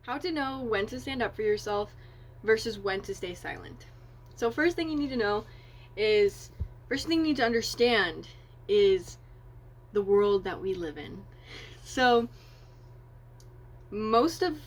How to know when to stand up for yourself versus when to stay silent. So first thing you need to know is, first thing you need to understand is the world that we live in. So most of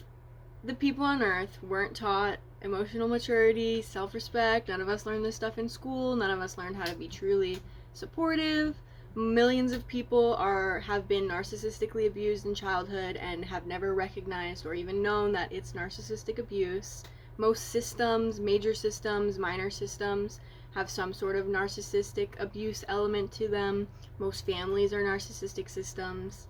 the people on earth weren't taught emotional maturity, self-respect. None of us learned this stuff in school. None of us learned how to be truly supportive. Millions of people have been narcissistically abused in childhood and have never recognized or even known that it's narcissistic abuse. Most systems, major systems, minor systems, have some sort of narcissistic abuse element to them. Most families are narcissistic systems.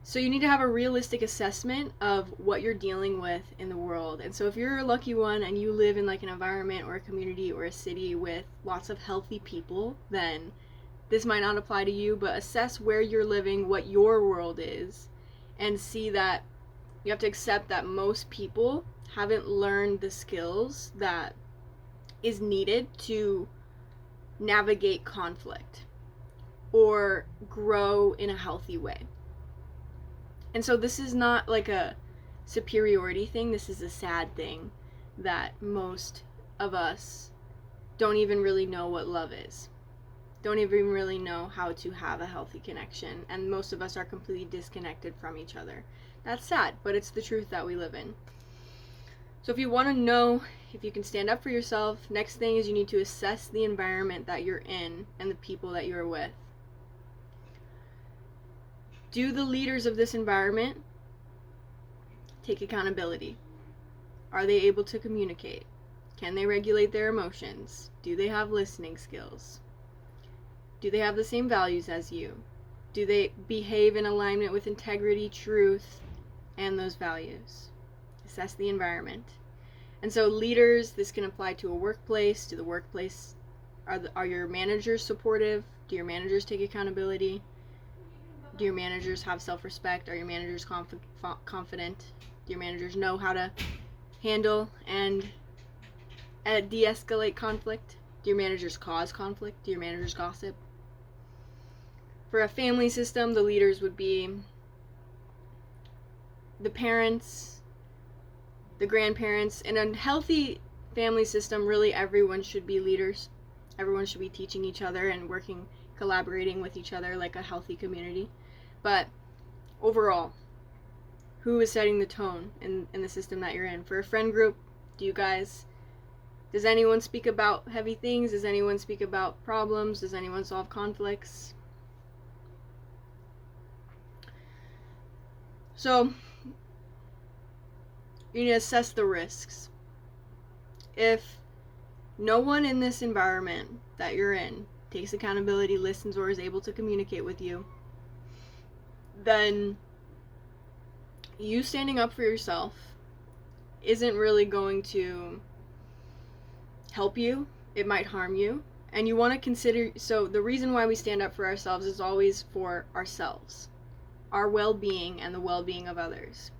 So you need to have a realistic assessment of what you're dealing with in the world. And so if you're a lucky one and you live in like an environment or a community or a city with lots of healthy people, then this might not apply to you, but assess where you're living, what your world is, and see that you have to accept that most people haven't learned the skills that is needed to navigate conflict or grow in a healthy way. And so this is not like a superiority thing, this is a sad thing that most of us don't even really know what love is. Don't even really know how to have a healthy connection, and most of us are completely disconnected from each other. That's sad, but it's the truth that we live in. So if you want to know if you can stand up for yourself, next thing is you need to assess the environment that you're in and the people that you're with. Do the leaders of this environment take accountability? Are they able to communicate? Can they regulate their emotions? Do they have listening skills? Do they have the same values as you? Do they behave in alignment with integrity, truth, and those values? Assess the environment. And so leaders, this can apply to a workplace. To the workplace, are your managers supportive? Do your managers take accountability? Do your managers have self-respect? Are your managers confident? Do your managers know how to handle and de-escalate conflict? Do your managers cause conflict? Do your managers gossip? For a family system, the leaders would be the parents, the grandparents. In a healthy family system, really everyone should be leaders. Everyone should be teaching each other and working, collaborating with each other like a healthy community. But overall, who is setting the tone in the system that you're in? For a friend group, does anyone speak about heavy things? Does anyone speak about problems? Does anyone solve conflicts? So, you need to assess the risks. If no one in this environment that you're in takes accountability, listens, or is able to communicate with you, then you standing up for yourself isn't really going to help you. It might harm you. And you want to consider, so the reason why we stand up for ourselves is always for ourselves, our well-being and the well-being of others.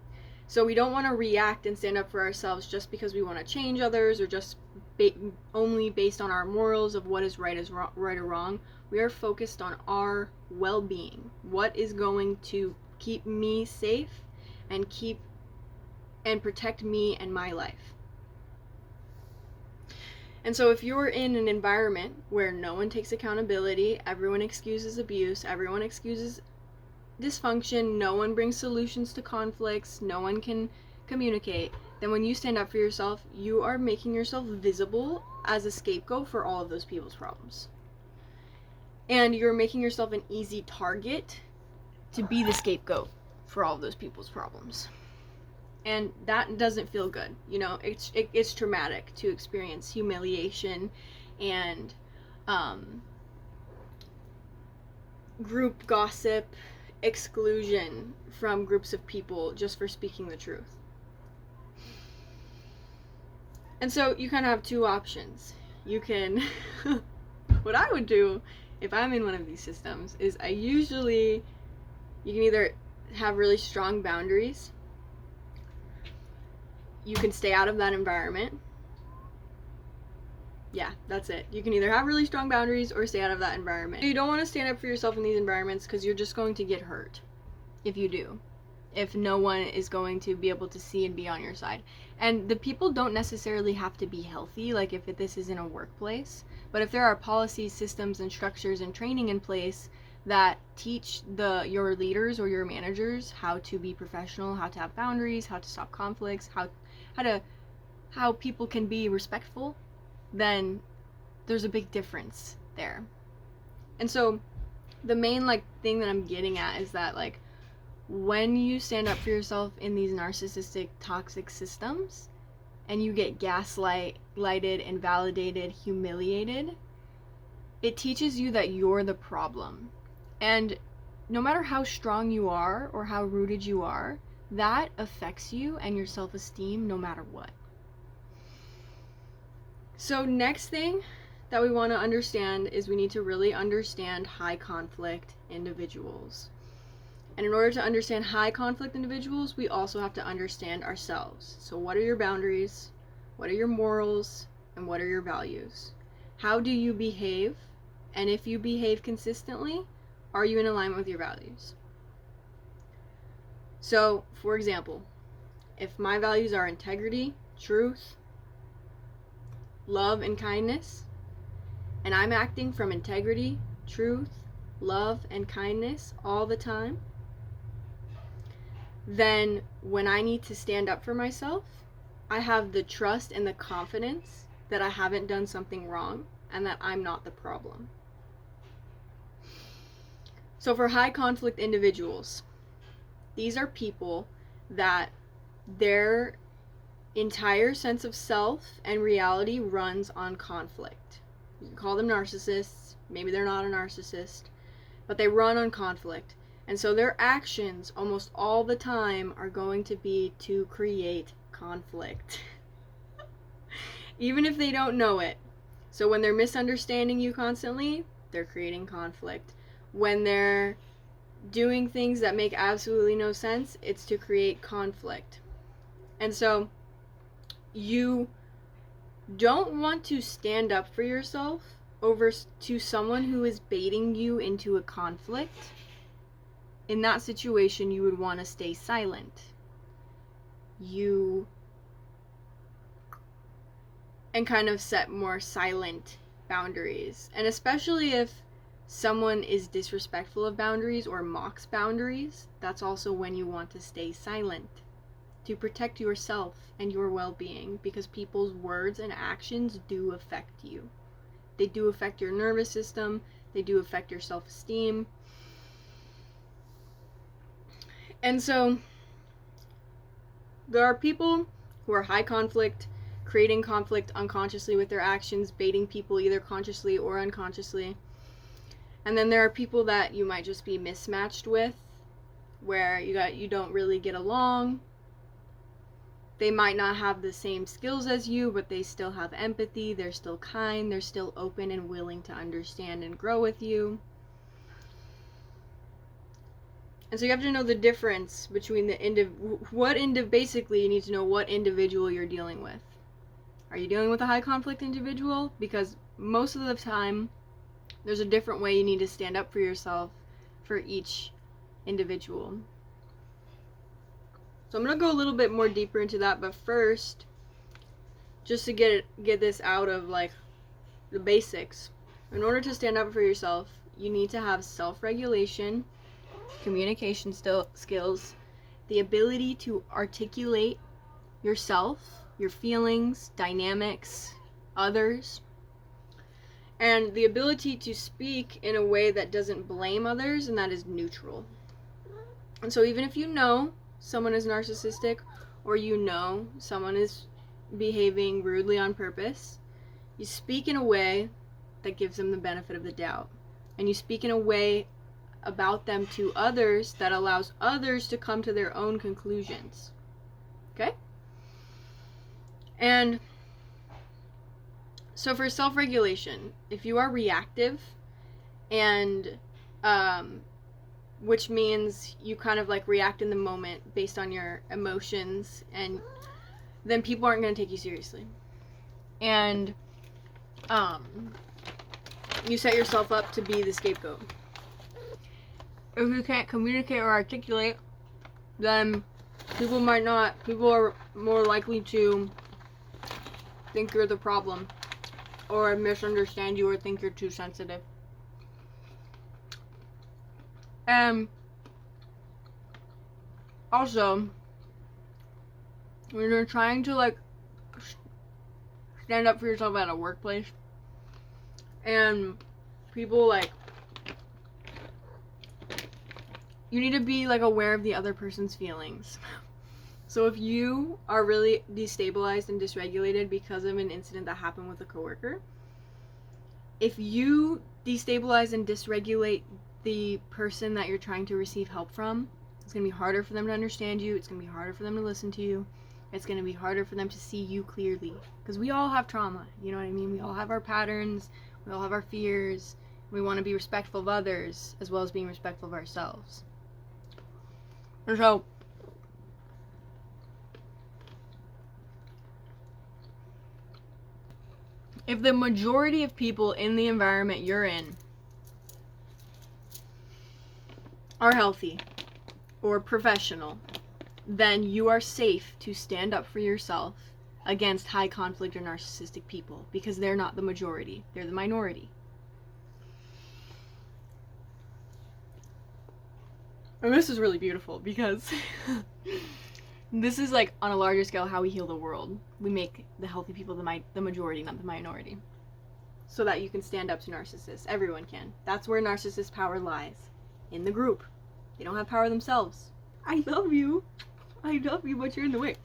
So we don't want to react and stand up for ourselves just because we want to change others, or just only based on our morals of what is right or wrong. We are focused on our well-being. What is going to keep me safe and protect me and my life? And so if you're in an environment where no one takes accountability, everyone excuses abuse, everyone excuses dysfunction, no one brings solutions to conflicts, no one can communicate, then when you stand up for yourself, you are making yourself visible as a scapegoat for all of those people's problems. And you're making yourself an easy target to be the scapegoat for all of those people's problems. And that doesn't feel good. You know, it's traumatic to experience humiliation and group gossip, exclusion from groups of people just for speaking the truth. And so you kind of have two options. You can, what I would do if I'm in one of these systems is you can either have really strong boundaries. You can stay out of that environment. Yeah, that's it. You can either have really strong boundaries or stay out of that environment. You don't want to stand up for yourself in these environments because you're just going to get hurt if you do. if no one is going to be able to see and be on your side. And the people don't necessarily have to be healthy, like if this is in a workplace, but if there are policies, systems, and structures and training in place that teach your leaders or your managers how to be professional, how to have boundaries, how to stop conflicts, how people can be respectful, then there's a big difference there. And so the main like thing that I'm getting at is that like when you stand up for yourself in these narcissistic toxic systems and you get gaslighted, invalidated, humiliated, it teaches you that you're the problem. And no matter how strong you are or how rooted you are, that affects you and your self-esteem no matter what. So next thing that we want to understand is we need to really understand high conflict individuals. And in order to understand high conflict individuals, we also have to understand ourselves. So what are your boundaries? What are your morals? And what are your values? How do you behave? And if you behave consistently, are you in alignment with your values? So, for example, if my values are integrity, truth, love, and kindness, and I'm acting from integrity, truth, love, and kindness all the time, then when I need to stand up for myself, I have the trust and the confidence that I haven't done something wrong and that I'm not the problem. So for high conflict individuals, these are people that their entire sense of self and reality runs on conflict. You can call them narcissists, maybe they're not a narcissist, but they run on conflict. And so their actions almost all the time are going to be to create conflict. Even if they don't know it. So when they're misunderstanding you constantly, they're creating conflict. When they're doing things that make absolutely no sense, it's to create conflict. And so you don't want to stand up for yourself over to someone who is baiting you into a conflict. In that situation, you would want to stay silent. And kind of set more silent boundaries. And especially if someone is disrespectful of boundaries or mocks boundaries, that's also when you want to stay silent. To protect yourself and your well-being, because people's words and actions do affect you. They do affect your nervous system. They do affect your self-esteem. And so there are people who are high conflict, creating conflict unconsciously with their actions, baiting people either consciously or unconsciously. And then there are people that you might just be mismatched with, where you don't really get along. They might not have the same skills as you, but they still have empathy, they're still kind, they're still open and willing to understand and grow with you. And so you have to know the difference between basically you need to know what individual you're dealing with. Are you dealing with a high conflict individual? Because most of the time, there's a different way you need to stand up for yourself for each individual. So I'm going to go a little bit more deeper into that, but first, just to get this out of like the basics, in order to stand up for yourself, you need to have self-regulation, communication skills, the ability to articulate yourself, your feelings, dynamics, others, and the ability to speak in a way that doesn't blame others and that is neutral. And so even if you know someone is narcissistic or you know someone is behaving rudely on purpose, you speak in a way that gives them the benefit of the doubt. And you speak in a way about them to others that allows others to come to their own conclusions. Okay? And so for self-regulation, if you are reactive and which means you kind of like react in the moment based on your emotions, and then people aren't going to take you seriously. And you set yourself up to be the scapegoat. If you can't communicate or articulate then people are more likely to think you're the problem, or misunderstand you, or think you're too sensitive. And also, when you're trying to like stand up for yourself at a workplace, and people like, you need to be like aware of the other person's feelings. So if you are really destabilized and dysregulated because of an incident that happened with a coworker, if you destabilize and dysregulate the person that you're trying to receive help from, it's going to be harder for them to understand you. It's going to be harder for them to listen to you. It's going to be harder for them to see you clearly. Because we all have trauma, you know what I mean? We all have our patterns. We all have our fears. We want to be respectful of others as well as being respectful of ourselves. And so, if the majority of people in the environment you're in are healthy or professional, then you are safe to stand up for yourself against high conflict or narcissistic people, because they're not the majority, they're the minority. And this is really beautiful because this is like on a larger scale how we heal the world. We make the healthy people the majority, not the minority, so that you can stand up to narcissists. Everyone can. That's where narcissist power lies, in the group. They don't have power themselves. I love you, but you're in the way.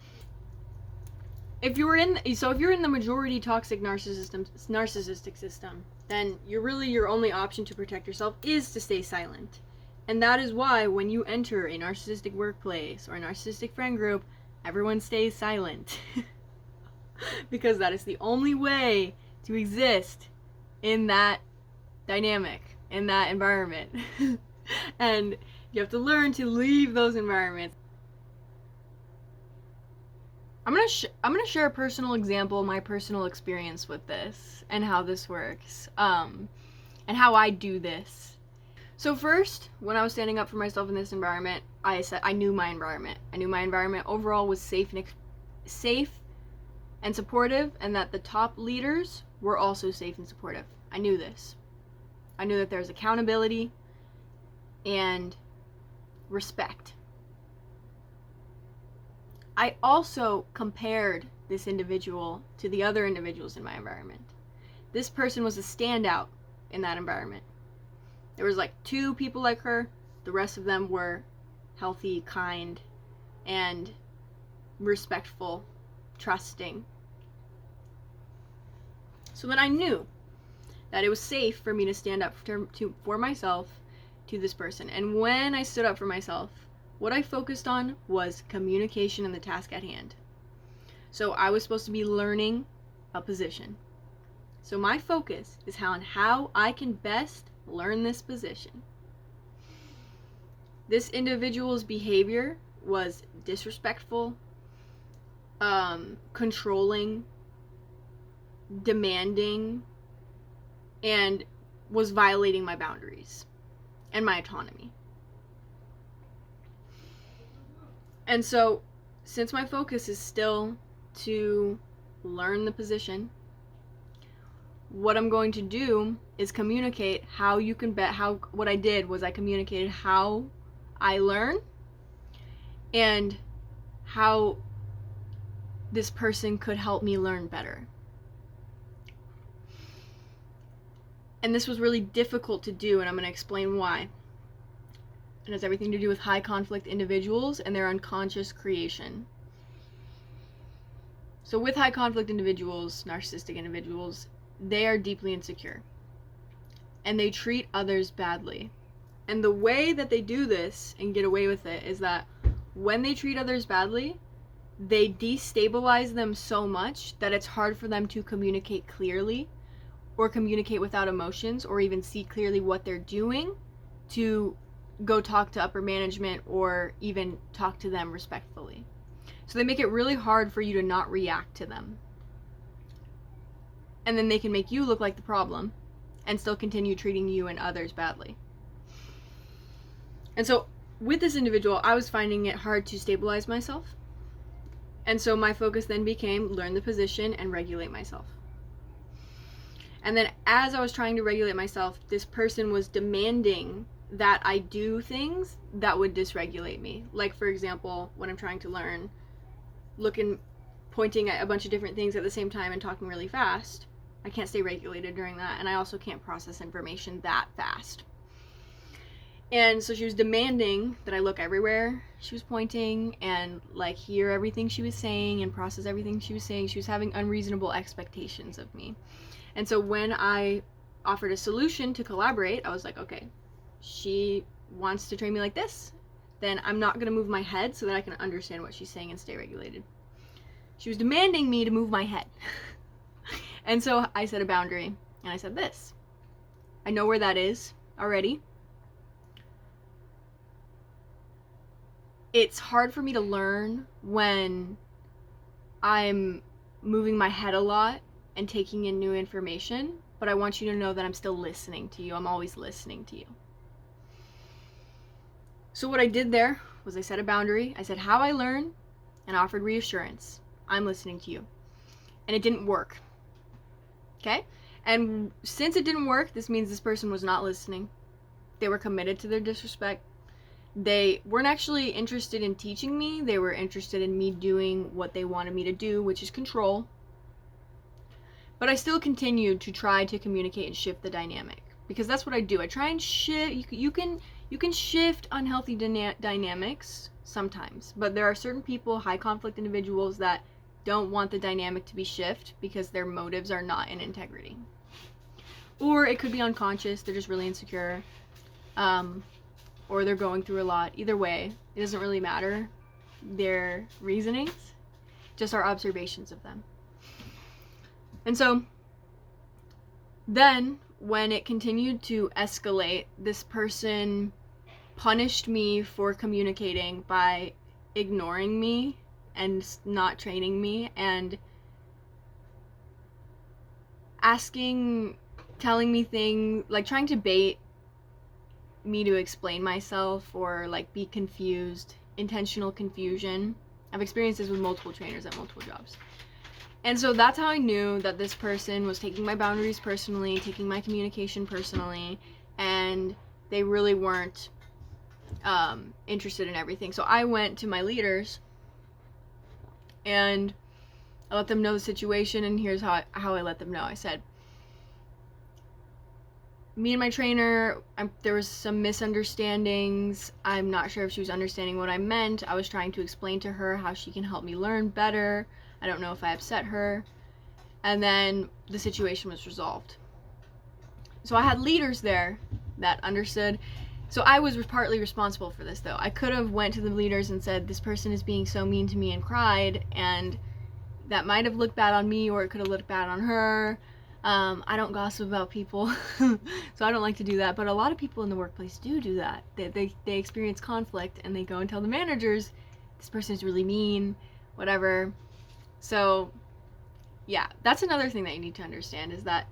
If you're in the majority toxic narcissistic system, then your only option to protect yourself is to stay silent. And that is why when you enter a narcissistic workplace or a narcissistic friend group, everyone stays silent. Because that is the only way to exist in that dynamic, in that environment. And you have to learn to leave those environments. I'm gonna share a personal example, my personal experience with this, and how this works, and how I do this. So first, when I was standing up for myself in this environment, I said I knew my environment. I knew my environment overall was safe and supportive, and that the top leaders were also safe and supportive. I knew this. I knew that there was accountability and respect. I also compared this individual to the other individuals in my environment. This person was a standout in that environment. There was like 2 people like her. The rest of them were healthy, kind, and respectful, trusting. So then I knew that it was safe for me to stand up for myself to this person. And when I stood up for myself, what I focused on was communication and the task at hand. So I was supposed to be learning a position. So my focus is on how I can best learn this position. This individual's behavior was disrespectful, controlling, demanding, and was violating my boundaries and my autonomy. And so, since my focus is still to learn the position, what I'm going to do is communicate how you can bet what I did was I communicated how I learn and how this person could help me learn better. And this was really difficult to do, and I'm going to explain why. It has everything to do with high conflict individuals and their unconscious creation. So with high conflict individuals, narcissistic individuals, they are deeply insecure. And they treat others badly. And the way that they do this and get away with it is that when they treat others badly, they destabilize them so much that it's hard for them to communicate clearly or communicate without emotions or even see clearly what they're doing to go talk to upper management or even talk to them respectfully. So they make it really hard for you to not react to them. And then they can make you look like the problem and still continue treating you and others badly. And so with this individual, I was finding it hard to stabilize myself. And so my focus then became learn the position and regulate myself. And then as I was trying to regulate myself, this person was demanding that I do things that would dysregulate me. Like, for example, when I'm trying to learn, pointing at a bunch of different things at the same time and talking really fast, I can't stay regulated during that. And I also can't process information that fast. And so she was demanding that I look everywhere she was pointing and like hear everything she was saying and process everything she was saying. She was having unreasonable expectations of me. And so when I offered a solution to collaborate, I was like, okay, she wants to train me like this, then I'm not going to move my head so that I can understand what she's saying and stay regulated. She was demanding me to move my head. And so I set a boundary, and I said this. I know where that is already. It's hard for me to learn when I'm moving my head a lot and taking in new information, but I want you to know that I'm still listening to you. I'm always listening to you. So what I did there was I set a boundary. I said how I learn and offered reassurance. I'm listening to you. And it didn't work. Okay? And since it didn't work, this means this person was not listening. They were committed to their disrespect. They weren't actually interested in teaching me. They were interested in me doing what they wanted me to do, which is control. But I still continued to try to communicate and shift the dynamic, because that's what I do. I try and shift. You can shift unhealthy dynamics sometimes, but there are certain people, high conflict individuals, that don't want the dynamic to be shifted because their motives are not in integrity. Or it could be unconscious. They're just really insecure. Or they're going through a lot. Either way, it doesn't really matter their reasonings, just our observations of them. And so then when it continued to escalate, this person punished me for communicating by ignoring me and not training me and telling me things, like trying to bait me to explain myself or like be confused, intentional confusion. I've experienced this with multiple trainers at multiple jobs. And so that's how I knew that this person was taking my boundaries personally, taking my communication personally, and they really weren't interested in everything. So I went to my leaders and I let them know the situation, and here's how I let them know. I said, me and my trainer, there was some misunderstandings. I'm not sure if she was understanding what I meant. I was trying to explain to her how she can help me learn better. I don't know if I upset her. And then the situation was resolved. So I had leaders there that understood. So I was partly responsible for this, though. I could have went to the leaders and said, this person is being so mean to me, and cried, and that might have looked bad on me, or it could have looked bad on her. I don't gossip about people, so I don't like to do that, but a lot of people in the workplace do that. They experience conflict, and they go and tell the managers, this person is really mean, whatever. So, yeah, that's another thing that you need to understand, is that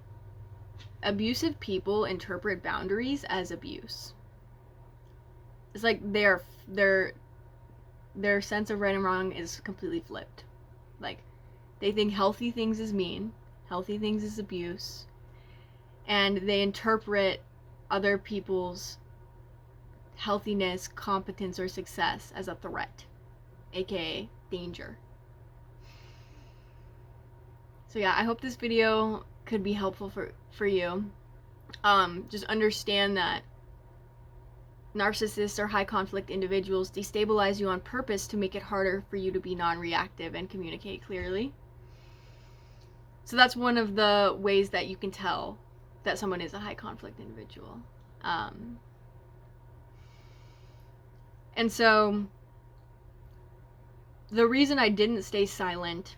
abusive people interpret boundaries as abuse. It's like their sense of right and wrong is completely flipped. Like, they think healthy things is mean, healthy things is abuse, and they interpret other people's healthiness, competence, or success as a threat, aka danger. So yeah, I hope this video could be helpful for you. Just understand that narcissists or high conflict individuals destabilize you on purpose to make it harder for you to be non-reactive and communicate clearly. So that's one of the ways that you can tell that someone is a high conflict individual. And so the reason I didn't stay silent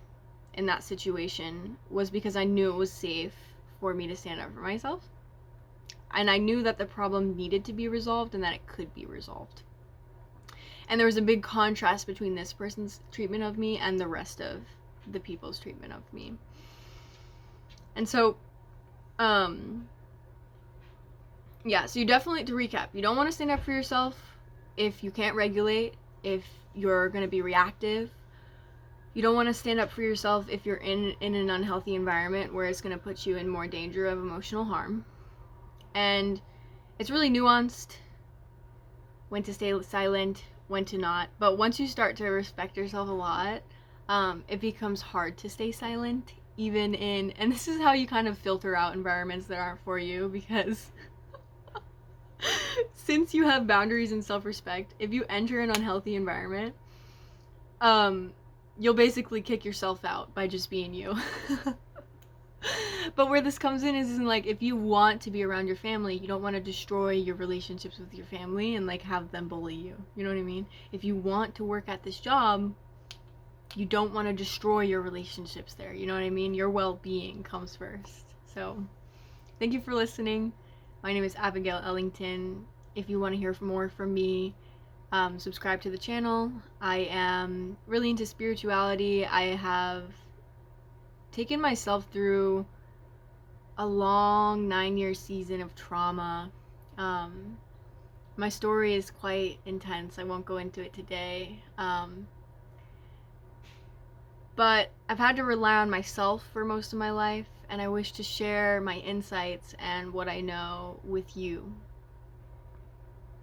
in that situation was because I knew it was safe for me to stand up for myself. And I knew that the problem needed to be resolved and that it could be resolved. And there was a big contrast between this person's treatment of me and the rest of the people's treatment of me. And so, yeah, so you definitely, to recap, you don't want to stand up for yourself if you can't regulate, if you're going to be reactive, you don't want to stand up for yourself if you're in an unhealthy environment where it's going to put you in more danger of emotional harm. And it's really nuanced when to stay silent, when to not. But once you start to respect yourself a lot, it becomes hard to stay silent, even in, and this is how you kind of filter out environments that aren't for you, because since you have boundaries and self-respect, if you enter an unhealthy environment, you'll basically kick yourself out by just being you. But where this comes in is in, like, if you want to be around your family, you don't want to destroy your relationships with your family and, like, have them bully you. You know what I mean? If you want to work at this job, you don't want to destroy your relationships there. You know what I mean? Your well-being comes first. So, thank you for listening. My name is Abigail Ellington. If you want to hear more from me, subscribe to the channel. I am really into spirituality. I have taken myself through a long 9-year season of trauma. My story is quite intense. I won't go into it today. But I've had to rely on myself for most of my life, and I wish to share my insights and what I know with you.